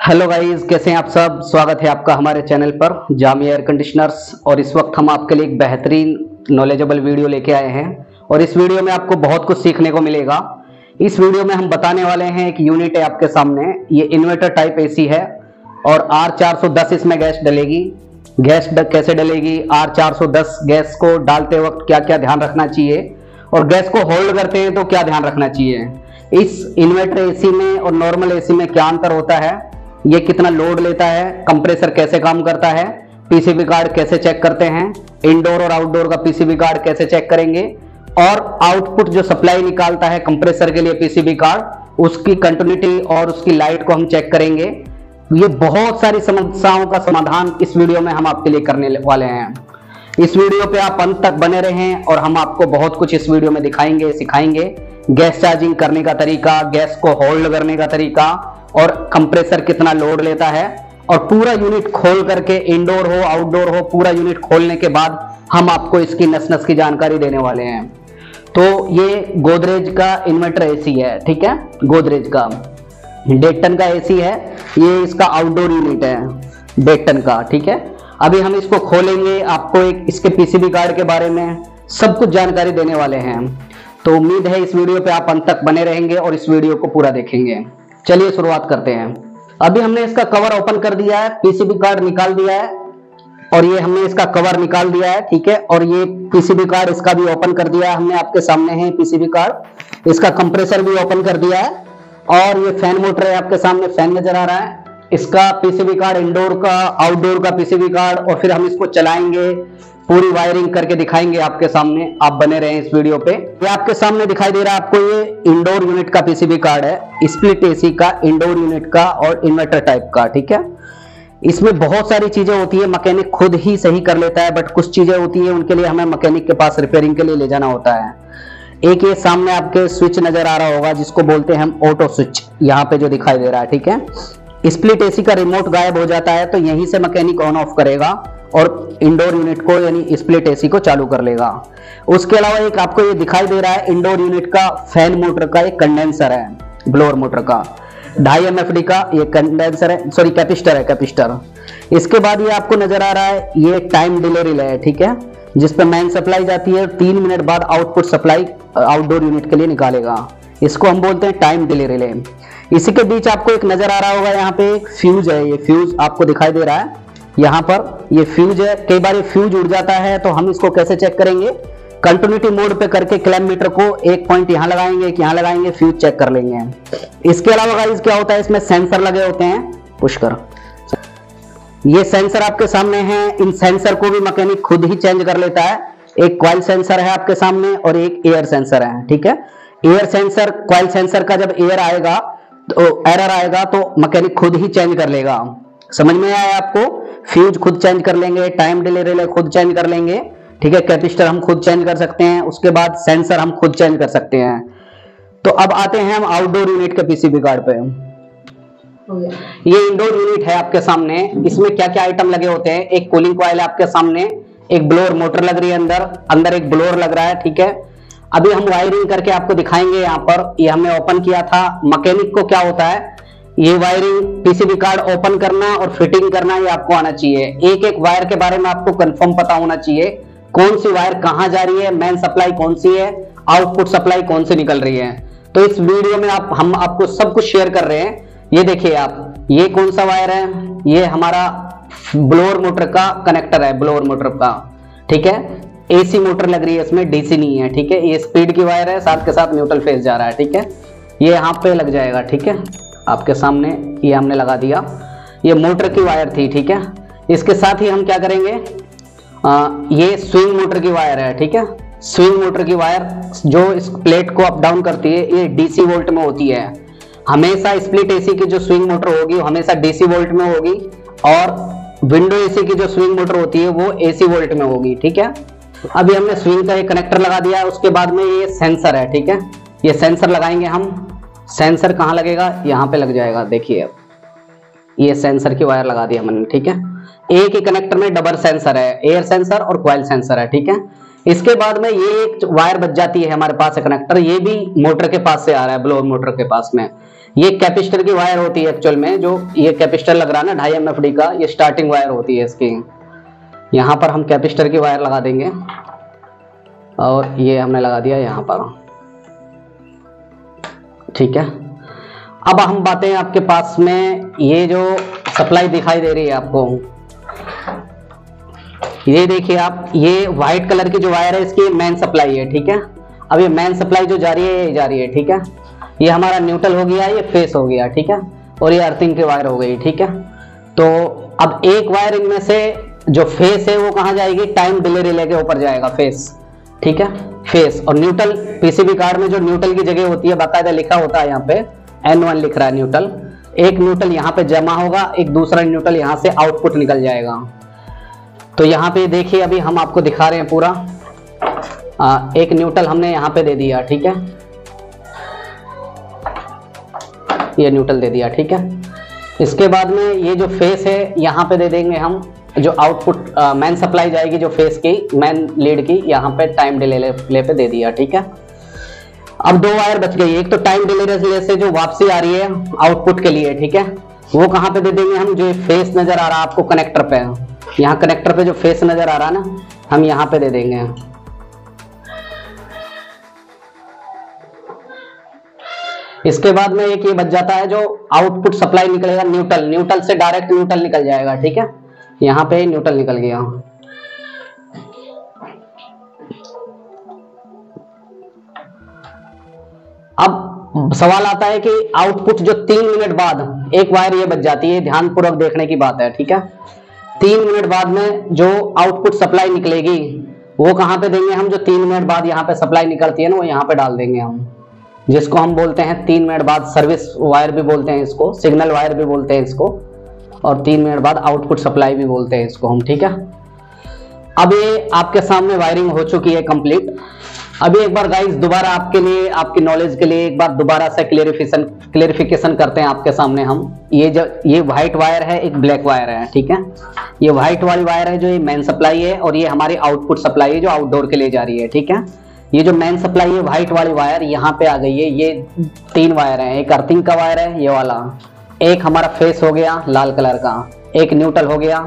Hello guys, कैसे हैं आप सब। स्वागत है आपका हमारे चैनल पर जामी एयर कंडीशनर्स। और इस वक्त हम आपके लिए एक बेहतरीन नॉलेजेबल वीडियो लेके आए हैं और इस वीडियो में आपको बहुत कुछ सीखने को मिलेगा। इस वीडियो में हम बताने वाले हैं, एक यूनिट है आपके सामने, ये इन्वर्टर टाइप एसी है और R410 इसमें गैस डलेगी। गैस कैसे डलेगी, R410 गैस को डालते वक्त क्या क्या ध्यान रखना चाहिए और गैस को होल्ड करते हैं तो क्या ध्यान रखना चाहिए। इस इन्वर्टर एसी में और नॉर्मल एसी में क्या अंतर होता है, ये कितना लोड लेता है, कंप्रेसर कैसे काम करता है, पीसीबी कार्ड कैसे चेक करते हैं, इंडोर और आउटडोर का पीसीबी कार्ड कैसे चेक करेंगे और आउटपुट जो सप्लाई निकालता है कंप्रेसर के लिए पीसीबी कार्ड, उसकी कंटिन्यूटी और उसकी लाइट को हम चेक करेंगे। ये बहुत सारी समस्याओं का समाधान इस वीडियो में हम आपके लिए करने वाले हैं। इस वीडियो पे आप अंत तक बने रहें और हम आपको बहुत कुछ इस वीडियो में दिखाएंगे, सिखाएंगे। गैस चार्जिंग करने का तरीका, गैस को होल्ड करने का तरीका और कंप्रेसर कितना लोड लेता है और पूरा यूनिट खोल करके, इंडोर हो आउटडोर हो, पूरा यूनिट खोलने के बाद हम आपको इसकी नस नस की जानकारी देने वाले हैं। तो ये गोदरेज का इन्वर्टर एसी है, ठीक है, गोदरेज का 1.5 टन का एसी है। ये इसका आउटडोर यूनिट है 1.5 टन का, ठीक है। अभी हम इसको खोलेंगे, आपको एक इसके पीसीबी कार्ड के बारे में सब कुछ जानकारी देने वाले हैं। तो उम्मीद है इस वीडियो पे आप अंत तक बने रहेंगे और इस वीडियो को पूरा देखेंगे। चलिए शुरुआत करते हैं। अभी हमने इसका कवर ओपन कर दिया है, पीसीबी कार्ड निकाल दिया है और ये हमने इसका कवर निकाल दिया है, ठीक है। और ये पीसीबी कार्ड इसका भी ओपन कर दिया है हमने, आपके सामने है पीसीबी कार्ड। इसका कंप्रेसर भी ओपन कर दिया है और ये फैन मोटर है, आपके सामने फैन नजर आ रहा है। इसका पीसीबी कार्ड, इंडोर का आउटडोर का पीसीबी कार्ड, और फिर हम इसको चलाएंगे, पूरी वायरिंग करके दिखाएंगे आपके सामने। आप बने रहें इस वीडियो पे। ये आपके सामने दिखाई दे रहा है आपको, ये इंडोर यूनिट का पीसीबी कार्ड है, स्प्लिट एसी का, इंडोर यूनिट का और इन्वर्टर टाइप का, ठीक है। इसमें बहुत सारी चीजें होती है, मैकेनिक खुद ही सही कर लेता है, बट कुछ चीजें होती है उनके लिए हमें मैकेनिक के पास रिपेयरिंग के लिए ले जाना होता है। एक ये सामने आपके स्विच नजर आ रहा होगा जिसको बोलते हैं हम ऑटो स्विच, यहाँ पे जो दिखाई दे रहा है, ठीक है। स्प्लिट एसी का रिमोट गायब हो जाता है तो यहीं से मैकेनिक ऑन ऑफ करेगा और इंडोर यूनिट को यानी स्प्लिट एसी को चालू कर लेगा। उसके अलावा एक आपको ये दिखाई दे रहा है इंडोर यूनिट का फैन मोटर का एक कंडेंसर है, ब्लोअर मोटर का 2.5 MFD का ये कंडेंसर है, सॉरी कैपिस्टर है, कैपिस्टर। इसके बाद ये आपको नजर आ रहा है ये टाइम डिले रिले है, ठीक है, जिसपे मेन सप्लाई जाती है, 3 मिनट बाद आउटपुट सप्लाई आउटडोर यूनिट के लिए निकालेगा। इसको हम बोलते हैं टाइम डिले रिले। इसी के बीच आपको एक नजर आ रहा होगा, यहाँ पे एक फ्यूज है, ये फ्यूज आपको दिखाई दे रहा है, यहाँ पर ये फ्यूज है। कई बार ये फ्यूज उड़ जाता है तो हम इसको कैसे चेक करेंगे, कंटिन्यूटी मोड पे करके क्लैम्प मीटर को एक पॉइंट यहाँ लगाएंगे, एक यहाँ लगाएंगे, फ्यूज चेक कर लेंगे। इसके अलावा गाइस क्या होता है, इसमें सेंसर लगे होते हैं, पुष्कर ये सेंसर आपके सामने हैं। इन सेंसर को भी मैकेनिक खुद ही चेंज कर लेता है। एक कॉइल सेंसर है आपके सामने और एक एयर सेंसर है, ठीक है। एयर सेंसर, कॉइल सेंसर का जब एयर आएगा तो एरर आएगा तो मैकेनिक खुद ही चेंज कर लेगा। समझ में आया आपको, फ्यूज खुद चेंज कर लेंगे, टाइम डिले रिले खुद चेंज कर लेंगे, ठीक है। कैपिस्टर हम खुद चेंज कर सकते हैं, उसके बाद सेंसर हम खुद चेंज कर सकते हैं। तो अब आते हैं हम आउटडोर यूनिट के पीसीबी कार्ड पे। ये इंडोर यूनिट है आपके सामने, इसमें क्या क्या आइटम लगे होते हैं। एक कूलिंग कॉइल है आपके सामने, एक ब्लोअर मोटर लग रही है, अंदर एक ब्लोअर लग रहा है, ठीक है। अभी हम वायरिंग करके आपको दिखाएंगे। यहाँ पर ये हमने ओपन किया था। मैकेनिक को क्या होता है, ये वायरिंग, पीसीबी कार्ड ओपन करना और फिटिंग करना, ये आपको आना चाहिए। एक एक वायर के बारे में आपको कंफर्म पता होना चाहिए, कौन सी वायर कहां जा रही है, मेन सप्लाई कौन सी है, आउटपुट सप्लाई कौन सी निकल रही है। तो इस वीडियो में हम आपको सब कुछ शेयर कर रहे हैं। ये देखिए आप, ये कौन सा वायर है, ये हमारा ब्लोअर मोटर का कनेक्टर है, ब्लोअर मोटर का, ठीक है। एसी मोटर लग रही है इसमें, डीसी नहीं है, ठीक है। ये स्पीड की वायर है, साथ के साथ न्यूट्रल फेज जा रहा है, ठीक है। ये यहाँ पे लग जाएगा, ठीक है, आपके सामने ये हमने लगा दिया। ये मोटर की वायर थी, ठीक है। इसके साथ ही हम क्या करेंगे, ये स्विंग मोटर की वायर है, ठीक है। स्विंग मोटर की वायर जो इस प्लेट को अप डाउन करती है, ये डीसी वोल्ट में होती है। हमेशा स्प्लिट एसी की जो स्विंग मोटर होगी हमेशा डीसी वोल्ट में होगी और विंडो एसी की जो स्विंग मोटर होती है वो एसी वोल्ट में होगी, ठीक है। अभी हमने स्विंग का एक कनेक्टर लगा दिया है। उसके बाद में ये सेंसर है, ठीक है, ये सेंसर लगाएंगे हम। सेंसर कहाँ लगेगा, यहाँ पे लग जाएगा, देखिए ये सेंसर की वायर लगा दी हमने, ठीक है। एक ही कनेक्टर में डबल सेंसर है, एयर सेंसर और कॉइल सेंसर है, ठीक है। इसके बाद में ये एक वायर बच जाती है हमारे पास कनेक्टर, ये भी मोटर के पास से आ रहा है, ब्लोअर मोटर के पास में। ये कैपेसिटर की वायर होती है एक्चुअल में, जो ये कैपेसिटर लग रहा है ना 2.5 MFD का, ये स्टार्टिंग वायर होती है इसकी। यहाँ पर हम कैपेसिटर की वायर लगा देंगे और ये हमने लगा दिया यहाँ पर, ठीक है। अब हम बातें आपके पास में, ये जो सप्लाई दिखाई दे रही है आपको, ये देखिए आप, ये व्हाइट कलर की जो वायर है इसकी मेन सप्लाई है, ठीक है। अब ये मेन सप्लाई जो जा रही है ये जा रही है, ठीक है। ये हमारा न्यूट्रल हो गया, ये फेस हो गया, ठीक है, और ये अर्थिंग की वायर हो गई, ठीक है। तो अब एक वायर इनमें से जो फेस है वो कहाँ जाएगी, टाइम डिले रिले के ऊपर जाएगा फेस, ठीक है, फेस। और न्यूट्रल, पीसीबी कार्ड में जो न्यूट्रल की जगह होती है बाकायदा लिखा होता है, यहाँ पे N1 लिख रहा है न्यूट्रल। एक न्यूट्रल यहाँ पे जमा होगा, एक दूसरा न्यूट्रल यहाँ से आउटपुट निकल जाएगा। तो यहाँ पे देखिए अभी हम आपको दिखा रहे हैं पूरा, एक न्यूट्रल हमने यहाँ पे दे दिया, ठीक है, ये न्यूट्रल दे दिया, ठीक है। इसके बाद में ये जो फेस है यहाँ पे दे देंगे हम, जो आउटपुट मेन सप्लाई जाएगी जो फेस की, मेन लीड की, यहाँ पे टाइम डिले ले पे दे दिया, ठीक है। अब दो वायर बच गई, एक तो टाइम डिले रिले से जो वापसी आ रही है आउटपुट के लिए, ठीक है, वो कहाँ पे दे देंगे हम, जो फेस नजर आ रहा है आपको कनेक्टर पे, यहाँ कनेक्टर पे जो फेस नजर आ रहा है ना, हम यहाँ पे दे देंगे। इसके बाद में एक ये बच जाता है जो आउटपुट सप्लाई निकलेगा न्यूट्रल, न्यूट्रल से डायरेक्ट न्यूट्रल निकल जाएगा, ठीक है, यहाँ पे न्यूट्रल निकल गया। अब सवाल आता है कि आउटपुट जो 3 मिनट बाद एक वायर ये बच जाती है, ध्यानपूर्वक देखने की बात है, ठीक है। 3 मिनट बाद में जो आउटपुट सप्लाई निकलेगी वो कहाँ पे देंगे हम, जो 3 मिनट बाद यहाँ पे सप्लाई निकलती है ना, वो यहाँ पे डाल देंगे हम, जिसको हम बोलते हैं 3 मिनट बाद सर्विस वायर भी बोलते हैं इसको, सिग्नल वायर भी बोलते हैं इसको, और 3 मिनट बाद आउटपुट सप्लाई भी बोलते हैं इसको हम, ठीक है। अब ये आपके सामने वायरिंग हो चुकी है कंप्लीट। अभी एक बार गाइस दोबारा आपके लिए, आपकी नॉलेज के लिए एक बार दोबारा से क्लेरिफिकेशन करते हैं आपके सामने हम। ये व्हाइट वायर है, एक ब्लैक वायर है, ठीक है। ये व्हाइट वाली वायर है जो ये मेन सप्लाई है, और ये हमारी आउटपुट सप्लाई है जो आउटडोर के लिए जा रही है, ठीक है। ये जो मेन सप्लाई है व्हाइट वाली वायर यहाँ पे आ गई है, ये 3 वायर है, एक अर्थिंग का वायर है ये वाला, एक हमारा फेस हो गया लाल कलर का, एक न्यूट्रल हो गया।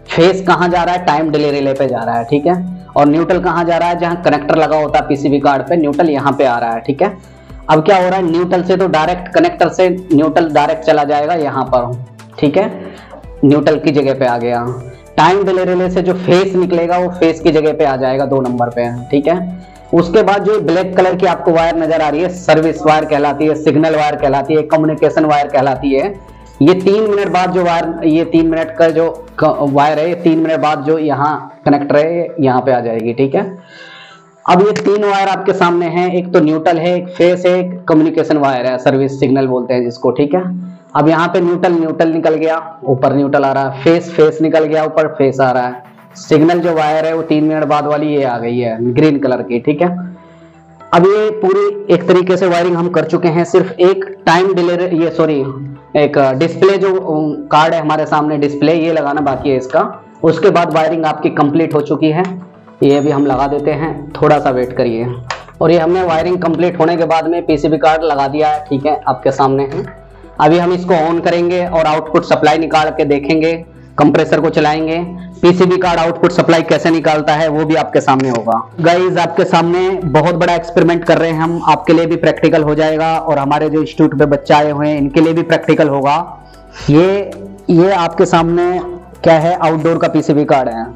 फेस कहाँ जा रहा है, टाइम डिले रिले पे जा रहा है, ठीक है। और न्यूट्रल कहाँ जा रहा है, जहाँ कनेक्टर लगा होता है पीसीबी कार्ड पे, न्यूट्रल यहाँ पे आ रहा है, ठीक है। अब क्या हो रहा है, न्यूट्रल से तो डायरेक्ट कनेक्टर से न्यूट्रल डायरेक्ट चला जाएगा यहाँ पर, ठीक है, न्यूट्रल की जगह पे आ गया। टाइम डिले रिले से जो फेस निकलेगा वो फेस की जगह पे आ जाएगा 2 नंबर पे, ठीक है। उसके बाद जो ब्लैक कलर की आपको वायर नजर आ रही है, सर्विस वायर कहलाती है, सिग्नल वायर कहलाती है, कम्युनिकेशन वायर कहलाती है। ये 3 मिनट बाद जो वायर, ये 3 मिनट का जो वायर है, 3 मिनट बाद जो यहाँ कनेक्टर है यहाँ पे आ जाएगी, ठीक है। अब ये 3 वायर आपके सामने हैं, एक तो न्यूट्रल है, एक फेस है, एक कम्युनिकेशन वायर है, सर्विस सिग्नल बोलते हैं जिसको, ठीक है। अब यहाँ पे न्यूट्रल निकल गया, ऊपर न्यूट्रल आ रहा है, फेस निकल गया, ऊपर फेस आ रहा है। सिग्नल जो वायर है वो 3 मिनट बाद वाली ये आ गई है ग्रीन कलर की, ठीक है। अब ये पूरी एक तरीके से वायरिंग हम कर चुके हैं, सिर्फ एक टाइम डिले, ये सॉरी एक डिस्प्ले जो कार्ड है हमारे सामने, डिस्प्ले ये लगाना बाकी है इसका। उसके बाद वायरिंग आपकी कंप्लीट हो चुकी है, ये भी हम लगा देते हैं, थोड़ा सा वेट करिए। और ये हमने वायरिंग कंप्लीट होने के बाद में पीसीबी कार्ड लगा दिया है, ठीक है, आपके सामने है। अभी हम इसको ऑन करेंगे और आउटपुट सप्लाई निकाल के देखेंगे, कंप्रेसर को चलाएंगे, पीसीबी कार्ड आउटपुट सप्लाई कैसे निकालता है वो भी आपके सामने होगा। गाइस आपके सामने बहुत बड़ा एक्सपेरिमेंट कर रहे हैं हम, आपके लिए भी प्रैक्टिकल हो जाएगा और हमारे जो इंस्टीट्यूट पे बच्चे आए हुए हैं इनके लिए भी प्रैक्टिकल होगा। ये आपके सामने क्या है, आउटडोर का पीसीबी कार्ड है,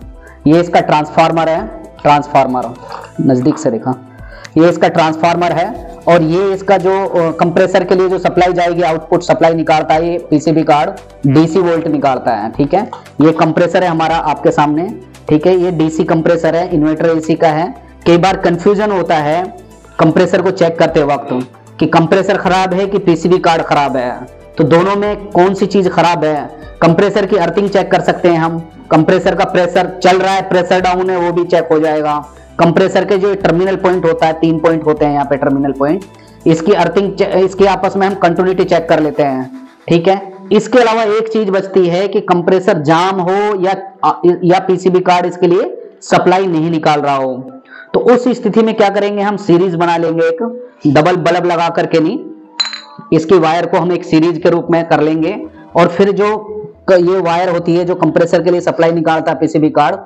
ये इसका ट्रांसफार्मर है, ट्रांसफार्मर नजदीक से देखा, ये इसका ट्रांसफार्मर है। और ये इसका जो कंप्रेसर के लिए जो सप्लाई जाएगी, आउटपुट सप्लाई निकालता है ये पीसीबी कार्ड, डीसी वोल्ट निकालता है, ठीक है। ये कंप्रेसर है हमारा आपके सामने, ठीक है, ये डीसी कंप्रेसर है, इन्वर्टर एसी का है। कई बार कंफ्यूजन होता है कंप्रेसर को चेक करते वक्त कि कंप्रेसर खराब है कि पीसीबी कार्ड खराब है, तो दोनों में कौन सी चीज खराब है। कंप्रेसर की अर्थिंग चेक कर सकते हैं हम, कंप्रेसर का प्रेशर चल रहा है, प्रेशर डाउन है, वो भी चेक हो जाएगा। कंप्रेसर के जो टर्मिनल पॉइंट होता है, 3 पॉइंट होते हैं यहाँ पे टर्मिनल पॉइंट, इसकी अर्थिंग, इसकी आपस में हम कंटिन्यूटी चेक कर लेते हैं, ठीक है। इसके अलावा एक चीज बचती है कि कंप्रेसर जाम हो या पीसीबी कार्ड इसके लिए सप्लाई नहीं निकाल रहा हो, तो उस स्थिति में क्या करेंगे हम, सीरीज बना लेंगे, एक डबल बल्ब लगा करके नहीं, इसकी वायर को हम एक सीरीज के रूप में कर लेंगे और फिर जो ये वायर होती है जो कंप्रेसर के लिए सप्लाई निकालता है पीसीबी कार्ड,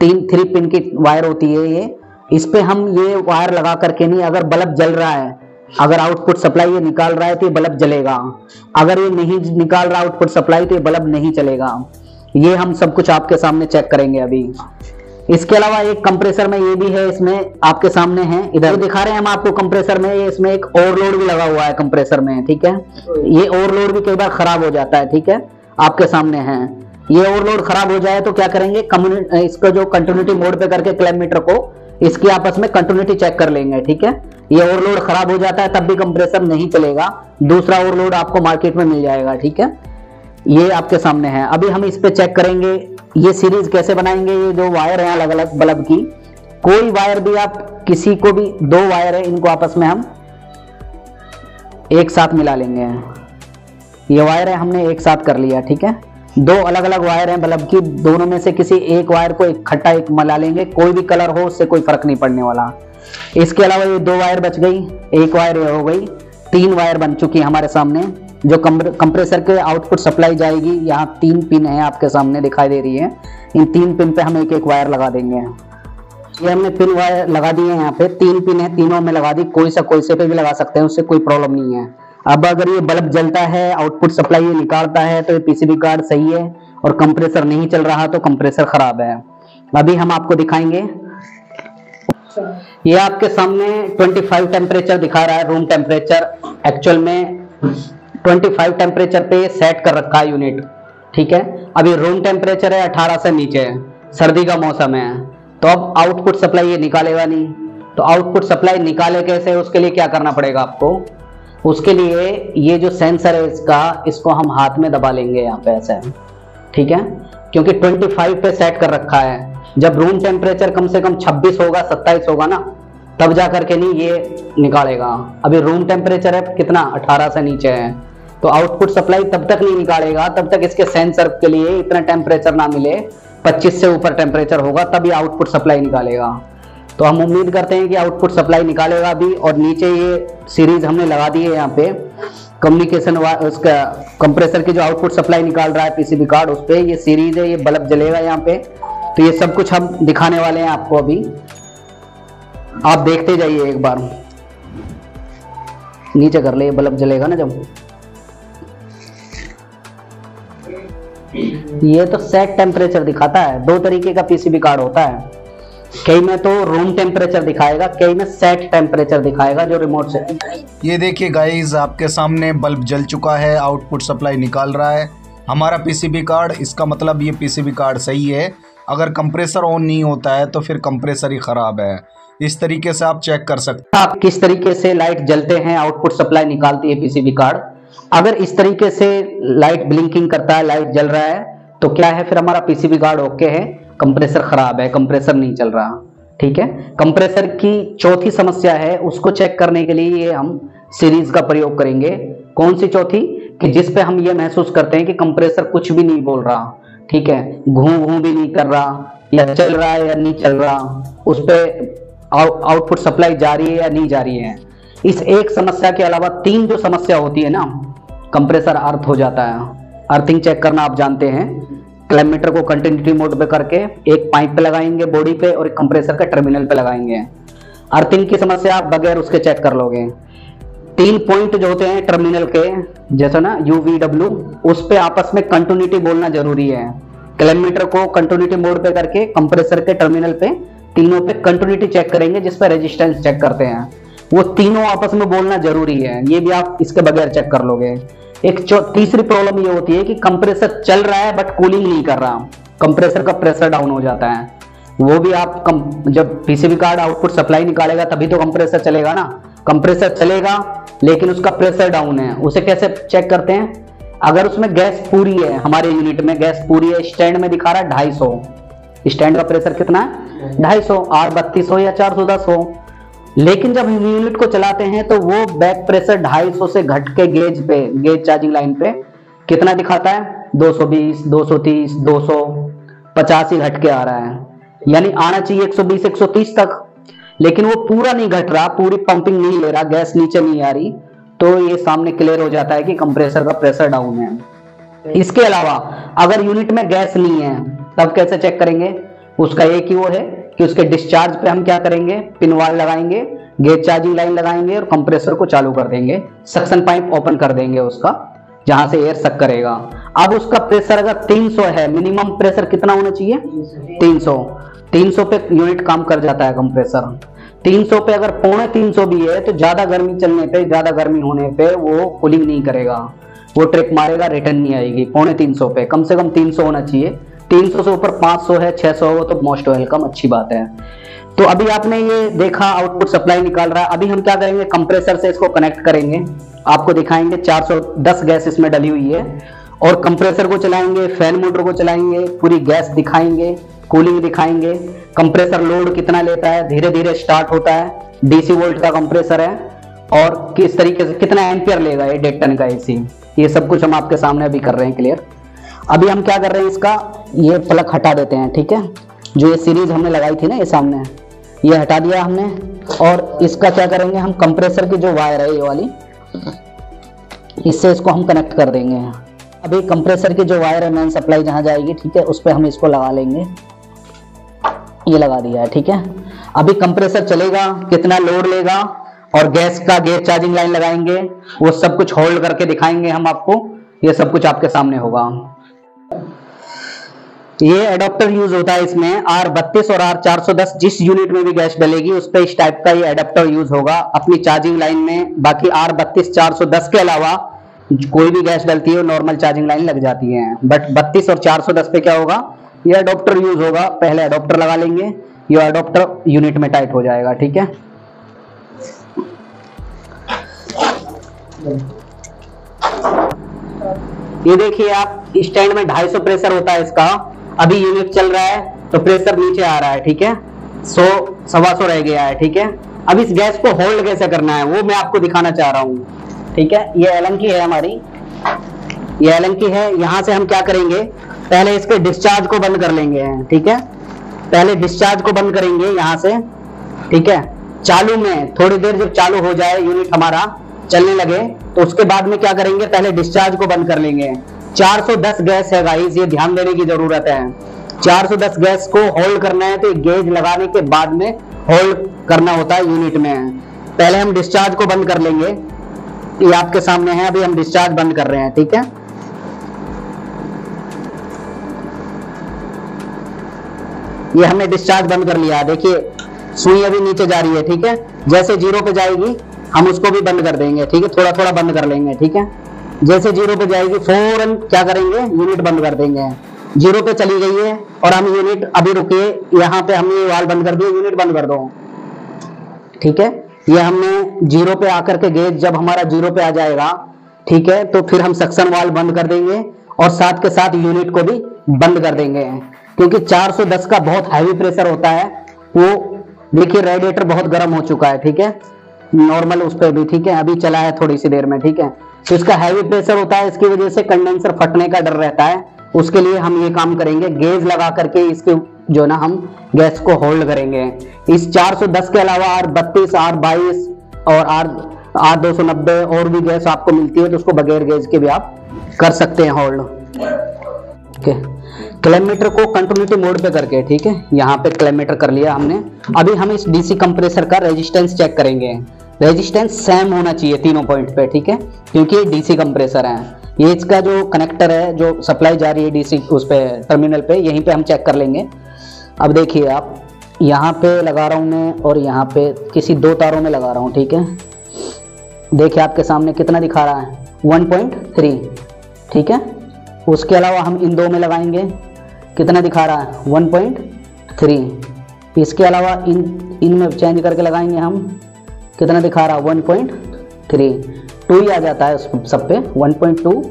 3 पिन की वायर होती है ये, इस पे हम ये वायर लगा करके नहीं, अगर बल्ब जल रहा है, अगर आउटपुट सप्लाई ये निकाल रहा है तो ये बल्ब जलेगा, अगर ये नहीं निकाल रहा आउटपुट सप्लाई तो ये बल्ब नहीं चलेगा। ये हम सब कुछ आपके सामने चेक करेंगे अभी। इसके अलावा एक कंप्रेसर में ये भी है, इसमें आपके सामने है, इधर दिखा रहे हैं हम आपको कंप्रेसर में, ये इसमें एक ओवरलोड भी लगा हुआ है कंप्रेसर में, ठीक है। ये ओवरलोड भी कई बार खराब हो जाता है, ठीक है, आपके सामने है। ये ओवरलोड खराब हो जाए तो क्या करेंगे, इसको जो कंटिन्यूटी मोड पे करके क्लैंप मीटर को इसकी आपस में कंटिन्यूटी चेक कर लेंगे, ठीक है। ये ओवरलोड खराब हो जाता है तब भी कंप्रेसर नहीं चलेगा, दूसरा ओवरलोड आपको मार्केट में मिल जाएगा, ठीक है। ये आपके सामने है। अभी हम इस पे चेक करेंगे ये सीरीज कैसे बनाएंगे। ये जो वायर है अलग अलग बल्ब की, कोई वायर भी आप किसी को भी, 2 वायर है, इनको आपस में हम एक साथ मिला लेंगे। ये वायर है हमने एक साथ कर लिया, ठीक है। 2 अलग अलग वायर हैं बल्ब की, दोनों में से किसी एक वायर को इकट्ठा एक मिला लेंगे, कोई भी कलर हो उससे कोई फर्क नहीं पड़ने वाला। इसके अलावा ये 2 वायर बच गई, एक वायर ये हो गई, 3 वायर बन चुकी हमारे सामने। जो कंप्रेसर के आउटपुट सप्लाई जाएगी, यहाँ 3 पिन है आपके सामने दिखाई दे रही है, इन 3 पिन पे हम एक एक वायर लगा देंगे। ये हमने पिन वायर लगा दिए हैं, यहाँ पे 3 पिन है, तीनों में लगा दी, कोई से पे भी लगा सकते हैं, उससे कोई प्रॉब्लम नहीं है। अब अगर ये बल्ब जलता है, आउटपुट सप्लाई ये निकालता है तो ये पीसीबी कार्ड सही है, और कंप्रेसर नहीं चल रहा तो कंप्रेसर खराब है। अभी हम आपको दिखाएंगे। ये आपके सामने 25 टेम्परेचर दिखा रहा है, रूम टेम्परेचर, एक्चुअल में 25 टेम्परेचर पे सेट कर रखा है यूनिट, ठीक है। अभी रूम टेम्परेचर है 18 से नीचे, सर्दी का मौसम है, तो अब आउटपुट सप्लाई ये निकालेगा नहीं। तो आउटपुट सप्लाई निकाले कैसे, उसके लिए क्या करना पड़ेगा आपको, उसके लिए ये जो सेंसर है इसको हम हाथ में दबा लेंगे यहाँ पे ऐसे, ठीक है, क्योंकि 25 पे सेट कर रखा है। जब रूम टेम्परेचर कम से कम 26 होगा, 27 होगा ना, तब जा करके नहीं ये निकालेगा। अभी रूम टेम्परेचर है कितना, 18 से नीचे है, तो आउटपुट सप्लाई तब तक नहीं निकालेगा, तब तक इसके सेंसर के लिए इतना टेम्परेचर ना मिले, 25 से ऊपर टेम्परेचर होगा तब ये आउटपुट सप्लाई निकालेगा। तो हम उम्मीद करते हैं कि आउटपुट सप्लाई निकालेगा भी। और नीचे ये सीरीज हमने लगा दी है यहाँ पे, कम्युनिकेशन उसका कंप्रेसर की जो आउटपुट सप्लाई निकाल रहा है पीसीबी कार्ड, उस पे ये सीरीज है, ये बल्ब जलेगा यहाँ पे। तो ये सब कुछ हम दिखाने वाले हैं आपको, अभी आप देखते जाइए एक बार। नीचे कर ले, ये बल्ब जलेगा ना जब, ये तो सेट टेम्परेचर दिखाता है। 2 तरीके का पीसीबी कार्ड होता है, कई में तो रूम टेम्परेचर दिखाएगा, कई में सेट टेम्परेचर दिखाएगा जो रिमोट से। ये देखिए गाइस, आपके सामने बल्ब जल चुका है, आउटपुट सप्लाई निकाल रहा है हमारा पीसीबी कार्ड। इसका मतलब ये पीसीबी कार्ड सही है। अगर कंप्रेसर ऑन नहीं होता है तो फिर कंप्रेसर ही खराब है। इस तरीके से आप चेक कर सकते हैं आप किस तरीके से लाइट जलते हैं, आउटपुट सप्लाई निकालती है पीसीबी कार्ड। अगर इस तरीके से लाइट ब्लिंकिंग करता है, लाइट जल रहा है, तो क्या है, फिर हमारा पीसीबी कार्ड ओके है, कंप्रेसर खराब है, कंप्रेसर नहीं चल रहा, ठीक है। कंप्रेसर की चौथी समस्या है, उसको चेक करने के लिए हम सीरीज का प्रयोग करेंगे। कौन सी चौथी, कि जिस पे हम ये महसूस करते हैं कि कंप्रेसर कुछ भी नहीं बोल रहा, ठीक है, घूं घूं भी नहीं कर रहा, या चल रहा है या नहीं चल रहा, उस पे आउटपुट सप्लाई जा रही है या नहीं जा रही है। इस एक समस्या के अलावा 3 जो समस्या होती है ना, कंप्रेसर अर्थ हो जाता है। अर्थिंग चेक करना आप जानते हैं, क्लैंप मीटर को कंटिन्यूटी मोड पे करके एक पाइप पे लगाएंगे बॉडी पे, और एक कंप्रेसर का टर्मिनल पे लगाएंगे। अर्थिंग की समस्या आप बगैर उसके चेक कर लोगे। 3 पॉइंट जो होते हैं टर्मिनल के, जैसे ना UVW, उस पे आपस में कंटिन्यूटी बोलना जरूरी है। क्लैंप मीटर को कंटिन्यूटी मोड पे करके कंप्रेसर के टर्मिनल पे तीनों पे कंटिन्यूटी चेक करेंगे, जिस पे रेजिस्टेंस चेक करते हैं, वो तीनों आपस में बोलना जरूरी है। ये भी आप इसके बगैर चेक कर लोगे। एक तीसरी प्रॉब्लम ये होती है कि कंप्रेसर चल रहा है बट कूलिंग नहीं कर रहा, कंप्रेसर का प्रेशर डाउन हो जाता है। वो भी आप जब पीसीबी कार्ड आउटपुट सप्लाई निकालेगा तभी तो कंप्रेसर चलेगा ना। कंप्रेसर चलेगा लेकिन उसका प्रेशर डाउन है, उसे कैसे चेक करते हैं, अगर उसमें गैस पूरी है, हमारे यूनिट में गैस पूरी है, स्टैंड में दिखा रहा है 250, स्टैंड का प्रेशर कितना है 250, R32 हो या 410 हो, लेकिन जब हम यूनिट को चलाते हैं तो वो बैक प्रेशर 250 से घट के गेज चार्जिंग लाइन पे कितना दिखाता है, 220, 230, 250 ही घट के आ रहा है। यानी आना चाहिए 120, 130 तक, लेकिन वो पूरा नहीं घट रहा, पूरी पंपिंग नहीं ले रहा, गैस नीचे नहीं आ रही, तो ये सामने क्लियर हो जाता है कि कंप्रेसर का प्रेशर डाउन है। इसके अलावा अगर यूनिट में गैस नहीं है तब कैसे चेक करेंगे? उसका एक ही वो है कि उसके डिस्चार्ज पे हम क्या करेंगे, पिन वाल लगाएंगे, गेज चार्जिंग लाइन लगाएंगे और कंप्रेसर को चालू कर देंगे, सक्शन पाइप ओपन कर देंगे उसका, जहां से एयर सक करेगा। अब उसका प्रेशर अगर 300 है, मिनिमम प्रेशर कितना होना चाहिए? 300 पे यूनिट काम कर जाता है कंप्रेसर। 300 पे अगर 350 भी है तो ज्यादा गर्मी चलने पे, ज्यादा गर्मी होने पे वो कूलिंग नहीं करेगा, वो ट्रिप मारेगा, रिटर्न नहीं आएगी। 350 पे कम से कम 300 होना चाहिए। 300 से ऊपर 500 है, 600 हो तो मोस्ट वेलकम, अच्छी बात है। तो अभी आपने ये देखा आउटपुट सप्लाई निकाल रहा है। अभी हम क्या करेंगे, कंप्रेसर से इसको कनेक्ट करेंगे, आपको दिखाएंगे। 410 गैस इसमें डली हुई है और कंप्रेसर को चलाएंगे, फैन मोटर को चलाएंगे, पूरी गैस दिखाएंगे, कूलिंग दिखाएंगे, कंप्रेसर लोड कितना लेता है, धीरे धीरे स्टार्ट होता है, डीसी वोल्ट का कंप्रेसर है और किस तरीके से कितना एम्पियर लेगा ये 1.5 टन का एसी, ये सब कुछ हम आपके सामने अभी कर रहे हैं क्लियर। अभी हम क्या कर रहे हैं, इसका ये प्लग हटा देते हैं, ठीक है। जो ये सीरीज हमने लगाई थी ना, ये सामने ये हटा दिया हमने। और इसका क्या करेंगे, हम कंप्रेसर की जो वायर है ये वाली, इससे इसको हम कनेक्ट कर देंगे। अभी कंप्रेसर की जो वायर है मेन सप्लाई जहां जाएगी, ठीक है, उस पर हम इसको लगा लेंगे। ये लगा दिया है, ठीक है। अभी कंप्रेसर चलेगा, कितना लोड लेगा और गैस का गेज चार्जिंग लाइन लगाएंगे, वो सब कुछ होल्ड करके दिखाएंगे हम आपको। ये सब कुछ आपके सामने होगा। ये एडाप्टर यूज होता है इसमें, R32 और R410 जिस यूनिट में भी गैस डलेगी उस पे इस टाइप का ये एडाप्टर यूज होगा अपनी चार्जिंग लाइन में। बाकी R32 410 के अलावा कोई भी गैस डलती है नॉर्मल चार्जिंग लाइन लग जाती है, बट 32 और 410 पे क्या होगा, ये एडाप्टर यूज होगा। पहले एडाप्टर लगा लेंगे, ये एडाप्टर यूनिट में टाइट हो जाएगा, ठीक है। ये देखिए आप, स्टैंड में 250 प्रेशर होता है इसका। अभी यूनिट चल रहा है तो प्रेशर नीचे आ रहा है, ठीक है, 100 125 रह गया है, ठीक है। अब इस गैस को होल्ड कैसे करना है वो मैं आपको दिखाना चाह रहा हूँ, ठीक है। ये एलन की है हमारी, ये एलन की है। यहाँ से हम क्या करेंगे, पहले इसके डिस्चार्ज को बंद कर लेंगे, ठीक है। पहले डिस्चार्ज को बंद करेंगे यहाँ से, ठीक है। चालू में थोड़ी देर जब चालू हो जाए, यूनिट हमारा चलने लगे, तो उसके बाद में क्या करेंगे, पहले डिस्चार्ज को बंद कर लेंगे। 410 गैस है गाइस, ये ध्यान देने की जरूरत है। 410 गैस को होल्ड करना है तो गेज लगाने के बाद में होल्ड करना होता है यूनिट में। पहले हम डिस्चार्ज को बंद कर लेंगे, ये आपके सामने है। अभी हम डिस्चार्ज बंद कर रहे हैं, ठीक है। ये हमने डिस्चार्ज बंद कर लिया, देखिए सुई अभी नीचे जा रही है, ठीक है। जैसे 0 पे जाएगी हम उसको भी बंद कर देंगे, ठीक है, थोड़ा थोड़ा बंद कर लेंगे, ठीक है। जैसे 0 पे जाएगी फौरन क्या करेंगे, यूनिट बंद कर देंगे। 0 पे चली गई है और हम यूनिट अभी रुकिए, यहाँ पे हमने वाल बंद कर दिया, यूनिट बंद कर दो, ठीक है। ये हमने 0 पे आकर के गेज जब हमारा 0 पे आ जाएगा, ठीक है, तो फिर हम सक्शन वाल बंद कर देंगे और साथ के साथ यूनिट को भी बंद कर देंगे, क्योंकि 410 का बहुत हैवी प्रेशर होता है। वो देखिए रेडिएटर बहुत गर्म हो चुका है, ठीक है, नॉर्मल उस पर भी, ठीक है, अभी चला है थोड़ी सी देर में, ठीक है। तो इसका हैवी प्रेशर होता है, इसकी वजह से कंडेंसर फटने का डर रहता है। उसके लिए हम ये काम करेंगे, गेज लगा करके इसके जो ना हम गैस को होल्ड करेंगे। इस 410 के अलावा R32, R22 और R290 और भी गैस आपको मिलती है, तो उसको बगैर गेज के भी आप कर सकते हैं होल्ड, ओके। क्लैममीटर को कंटिन्यूटी मोड पे करके, ठीक है, यहाँ पे क्लैममीटर कर लिया हमने। अभी हम इस डीसी कंप्रेसर का रेजिस्टेंस चेक करेंगे। रेजिस्टेंस सेम होना चाहिए तीनों पॉइंट पे, ठीक है, क्योंकि ये डीसी कंप्रेसर है। ये इसका जो कनेक्टर है, जो सप्लाई जा रही है डीसी उस पे टर्मिनल पे, यहीं पे हम चेक कर लेंगे। अब देखिए आप, यहाँ पे लगा रहा हूँ मैं और यहाँ पे किसी 2 तारों में लगा रहा हूँ, ठीक है। देखिए आपके सामने कितना दिखा रहा है, 1.3, ठीक है। उसके अलावा हम इन 2 में लगाएंगे, कितना दिखा रहा है, 1.3। इसके अलावा इनमें चेंज करके लगाएंगे हम, कितना दिखा रहा है, 1.3। 2 ही आ जाता है सब पे, 1.2।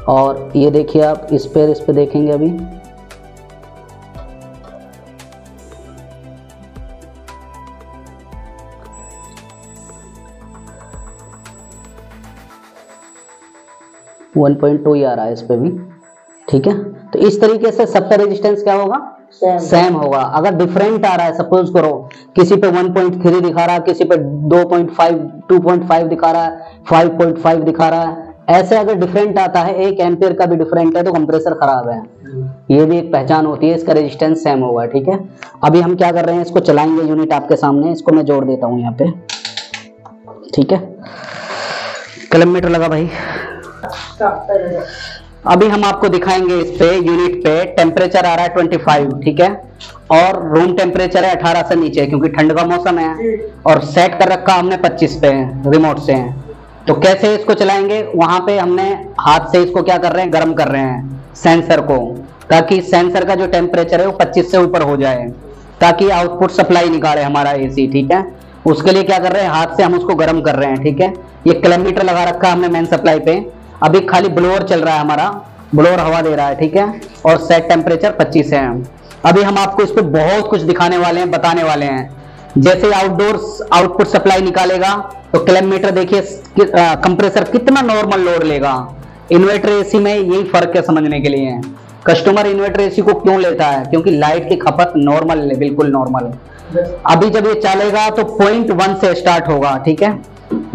और ये देखिए आप इस पे देखेंगे अभी, (1.2) ही आ रहा है इस पे भी, ठीक है। तो इस तरीके से सबका रेजिस्टेंस क्या होगा, सेम होगा। अगर डिफरेंट आ रहा है, सपोज करो किसी पे 1.3 दिखा रहा है, किसी पे 2.5 2.5 दिखा रहा है, 5.5 दिखा रहा है, ऐसे अगर डिफरेंट आता है, 1 एम्पियर का भी डिफरेंट है तो कंप्रेसर खराब है। ये भी एक पहचान होती है, इसका रेजिस्टेंस सेम होगा। ठीक है, अभी हम क्या कर रहे हैं, इसको चलाएंगे यूनिट आपके सामने। इसको मैं जोड़ देता हूँ यहाँ पे। ठीक है, किलोमीटर लगा भाई। अभी हम आपको दिखाएंगे इस पे यूनिट पे टेम्परेचर आ रहा है 25। ठीक है, और रूम टेम्परेचर है 18 से नीचे, क्योंकि ठंड का मौसम है, और सेट कर रखा हमने 25 पे रिमोट से। तो कैसे इसको चलाएंगे, वहां पे हमने हाथ से इसको क्या कर रहे हैं, गर्म कर रहे हैं सेंसर को, ताकि सेंसर का जो टेम्परेचर है वो 25 से ऊपर हो जाए, ताकि आउटपुट सप्लाई निकाले हमारा एसी। ठीक है, उसके लिए क्या कर रहे हैं, हाथ से हम उसको गर्म कर रहे हैं। ठीक है, ये किलोमीटर लगा रखा है हमने मेन सप्लाई पे। अभी खाली ब्लोअर चल रहा है हमारा, ब्लोअर हवा दे रहा है। ठीक है, और सेट टेम्परेचर 25 है। अभी हम आपको इस पे बहुत कुछ दिखाने वाले हैं, बताने वाले हैं। जैसे आउटडोर्स आउटपुट सप्लाई निकालेगा तो किलोमीटर देखिए, कंप्रेसर कितना नॉर्मल लोड लेगा। इन्वर्टर एसी में यही फर्क है समझने के लिए। कस्टमर इन्वर्टर एसी को क्यों लेता है, क्योंकि लाइट की खपत नॉर्मल है, बिल्कुल नॉर्मल। अभी जब ये चलेगा तो 0.1 से स्टार्ट होगा। ठीक है,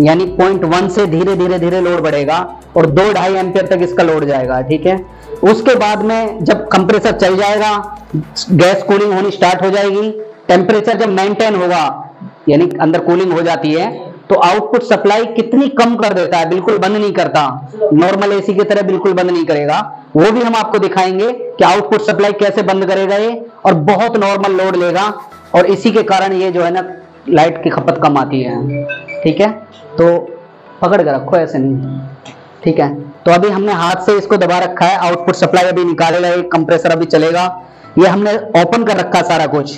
यानी 0.1 से धीरे धीरे धीरे लोड बढ़ेगा और 2-2.5 एम्पियर तक इसका लोड जाएगा। ठीक है, उसके बाद में जब कंप्रेसर चल जाएगा, गैस कूलिंग होनी स्टार्ट हो जाएगी। टेम्परेचर जब मेंटेन होगा, यानी अंदर कूलिंग हो जाती है, तो आउटपुट सप्लाई कितनी कम कर देता है, बिल्कुल बंद नहीं करता, नॉर्मल एसी की तरह बिल्कुल बंद नहीं करेगा। वो भी हम आपको दिखाएंगे कि आउटपुट सप्लाई कैसे बंद करेगा ये, और बहुत नॉर्मल लोड लेगा, और इसी के कारण ये जो है ना लाइट की खपत कम आती है। ठीक है, तो पकड़ के रखो, ऐसे नहीं। ठीक है, तो अभी हमने हाथ से इसको दबा रखा है, आउटपुट सप्लाई अभी निकालेगा, एक कंप्रेसर अभी चलेगा। ये हमने ओपन कर रखा सारा कुछ।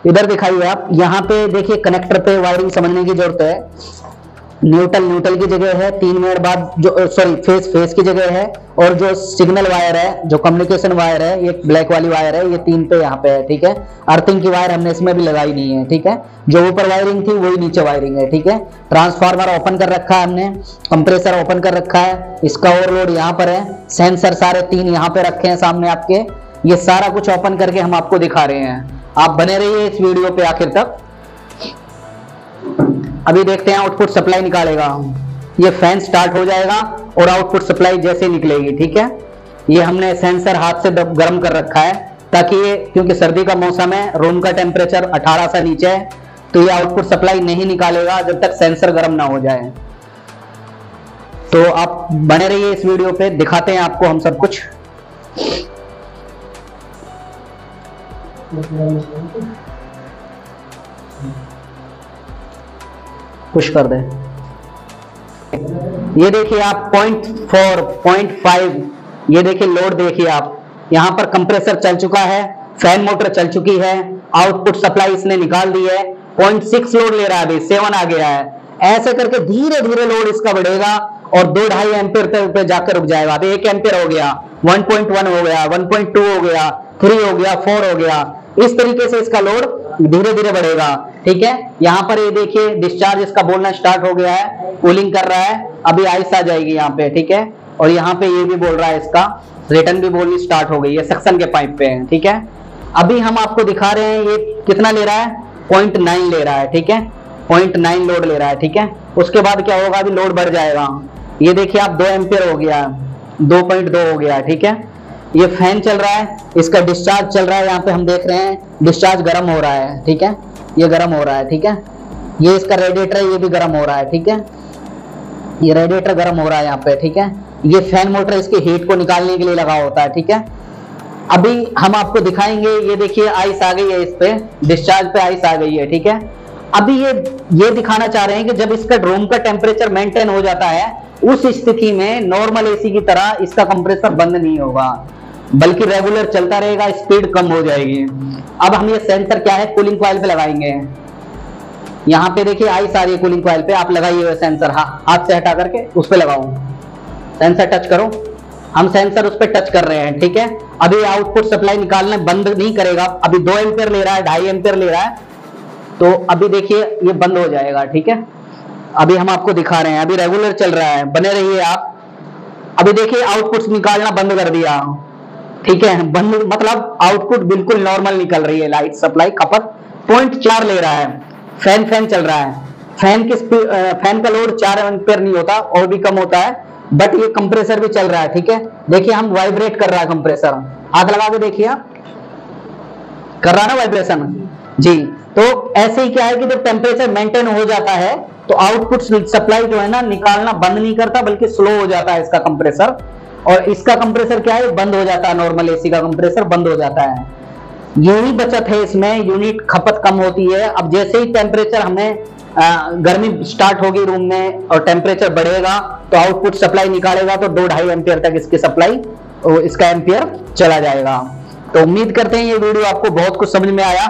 इधर दिखाइए आप, यहाँ पे देखिए कनेक्टर पे वायरिंग समझने की जरूरत है। न्यूट्रल की जगह है, 3 मिनट बाद जो फेस की जगह है, और जो सिग्नल वायर है, जो कम्युनिकेशन वायर है, ये ब्लैक वाली वायर है, ये 3 पे यहाँ पे है। ठीक है, अर्थिंग की वायर हमने इसमें भी लगाई नहीं है। ठीक है, जो ऊपर वायरिंग थी वही नीचे वायरिंग है। ठीक है, ट्रांसफार्मर ओपन कर रखा है हमने, कंप्रेसर ओपन कर रखा है, इसका ओवरलोड यहाँ पर है, सेंसर सारे 3 यहाँ पे रखे हैं सामने आपके। ये सारा कुछ ओपन करके हम आपको दिखा रहे हैं, आप बने रहिए इस वीडियो पे आखिर तक। अभी देखते हैं आउटपुट सप्लाई निकालेगा। ये फैन स्टार्ट हो जाएगा और आउटपुट सप्लाई जैसे निकलेगी। ठीक है, ये हमने सेंसर हाथ से गर्म कर रखा है, ताकि ये, क्योंकि सर्दी का मौसम है, रूम का टेम्परेचर 18 से नीचे है, तो ये आउटपुट सप्लाई नहीं निकालेगा जब तक सेंसर गर्म ना हो जाए। तो आप बने रहिए इस वीडियो पे, दिखाते हैं आपको हम सब कुछ। पुश कर दे। ये देखिए आप 0.4 0.5, ये देखिए लोड देखिए आप, यहां पर कंप्रेसर चल चुका है, फैन मोटर चल चुकी है, आउटपुट सप्लाई इसने निकाल दी है। 0.6 लोड ले रहा है, अभी 7 आ गया है। ऐसे करके धीरे धीरे लोड इसका बढ़ेगा और 2-2.5 एम्पियर तक जाकर रुक जाएगा। अभी 1 एम्पियर हो गया, 1.1 हो गया, 1.2 हो गया, 3 हो गया, 4 हो गया। इस तरीके से इसका लोड धीरे धीरे बढ़ेगा। ठीक है, यहाँ पर ये देखिए डिस्चार्ज इसका बोलना स्टार्ट हो गया है, कूलिंग कर रहा है, अभी आइस आ जाएगी यहाँ पे। ठीक है, और यहाँ पे ये भी बोल रहा है, इसका रिटर्न भी बोलनी स्टार्ट हो गई है, सक्शन के पाइप पे है। ठीक है, अभी हम आपको दिखा रहे हैं ये कितना ले रहा है, 0.9 ले रहा है। ठीक है, 0.9 लोड ले रहा है। ठीक है, उसके बाद क्या होगा, अभी लोड बढ़ जाएगा। ये देखिए आप 2 एम्पियर हो गया, 2.2 हो गया। ठीक है, ये फैन चल रहा है, इसका डिस्चार्ज चल रहा है, यहाँ पे हम देख रहे हैं डिस्चार्ज गर्म हो रहा है। ठीक है, ये गर्म हो रहा है। ठीक है, ये इसका रेडिएटर है, ये भी गर्म हो रहा है। ठीक है, ये रेडिएटर गर्म हो रहा है यहाँ पे। ठीक है, ये फैन मोटर इसके हीट को निकालने के लिए लगा होता है। ठीक है, अभी हम आपको दिखाएंगे, ये देखिए आइस आ गई है, इस पे डिस्चार्ज पे आइस आ गई है। ठीक है, अभी ये दिखाना चाह रहे हैं कि जब इसका रूम का टेम्परेचर मेंटेन हो जाता है, उस स्थिति में नॉर्मल एसी की तरह इसका कंप्रेसर बंद नहीं होगा, बल्कि रेगुलर चलता रहेगा, स्पीड कम हो जाएगी। अब हम ये सेंसर क्या है, कूलिंग कॉइल पे लगाएंगे। यहाँ पे देखिए आइस आ रही है कूलिंग कॉइल पे, आप लगाइए हुए सेंसर, हाथ से हटा करके उस पे लगाओ, सेंसर टच करो। हम सेंसर उस पर टच कर रहे हैं। ठीक है, अभी आउटपुट सप्लाई निकालना बंद नहीं करेगा, अभी 2 एम्पियर ले रहा है, 2.5 एम्पियर ले रहा है, तो अभी देखिए ये बंद हो जाएगा। ठीक है, अभी हम आपको दिखा रहे हैं, अभी रेगुलर चल रहा है, बने रहिए आप। अभी देखिए आउटपुट निकालना बंद कर दिया, ठीक है, बंद मतलब आउटपुट बिल्कुल नॉर्मल निकल रही है, लाइट सप्लाई खपत 0.4 ले रहा है। फैन चल रहा है, फैन का लोड 4 एम्पीयर नहीं होता, और भी कम होता है, बट ये कंप्रेसर भी चल रहा है। ठीक है, देखिए हम वाइब्रेट कर रहा है कंप्रेसर, हाथ लगा के देखिए, कर रहा है ना वाइब्रेशन जी। तो ऐसे ही क्या है कि जब टेम्परेचर मेंटेन हो जाता है तो आउटपुट सप्लाई जो है ना निकालना बंद नहीं करता, बल्कि स्लो हो जाता है इसका कंप्रेसर। और इसका कंप्रेसर क्या है, बंद हो जाता है, नॉर्मल एसी का कंप्रेसर बंद हो जाता है। यही बचत है इसमें, यूनिट खपत कम होती है। अब जैसे ही टेम्परेचर हमें गर्मी स्टार्ट होगी रूम में और टेम्परेचर बढ़ेगा तो आउटपुट सप्लाई निकालेगा तो 2-2.5 एम्पियर तक इसकी सप्लाई, इसका एम्पियर चला जाएगा। तो उम्मीद करते हैं ये वीडियो आपको बहुत कुछ समझ में आया।